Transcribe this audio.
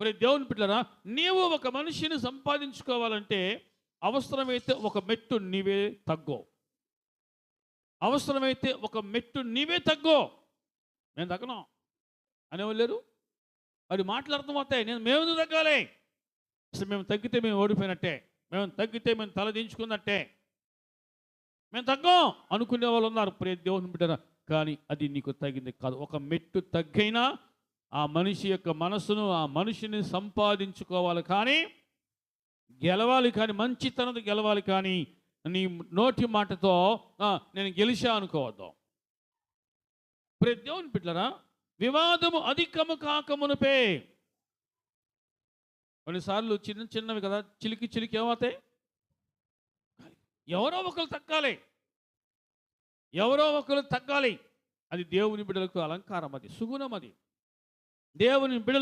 మరి దేవుని బిడ్డలారా, నీవు ఒక మనిషిని సంపాదించుకోవాలంటే అవసరమైతే ఒక మెట్టు నీవే తగ్గో. అవసరమైతే ఒక మెట్టు నీవే తగ్గో. నేను తగ్గను అనేవాళ్ళు లేరు. మరి మాటలు అర్థమవుతాయి. మేము తగ్గాలి. అసలు మేము తగ్గితే మేము ఓడిపోయినట్టే, మేము తగ్గితే మేము తలదించుకున్నట్టే, మేము తగ్గం అనుకునే వాళ్ళు ఉన్నారు. ప్రియ దేవుని బిడ్డరా, కానీ అది నీకు తగింది కాదు. ఒక మెట్టు తగ్గైనా ఆ మనిషి యొక్క మనసును, ఆ మనిషిని సంపాదించుకోవాలి, కానీ గెలవాలి, కానీ మంచితనత గెలవాలి, కానీ నీ నోటి మాటతో నేను గెలిచా అనుకోవద్దు. ప్రియ దేవుని బిడ్డలారా, వివాదము అధికము కాకమునుపే. కొన్నిసార్లు చిన్న చిన్నవి కదా, చిలికి చిలికి ఏమవుతాయి? ఎవరో ఒకరు తగ్గాలి, ఎవరో ఒకరు తగ్గాలి. అది దేవుని బిడ్డలకు అలంకారం, అది సుగుణం, అది దేవుని బిడ్డలు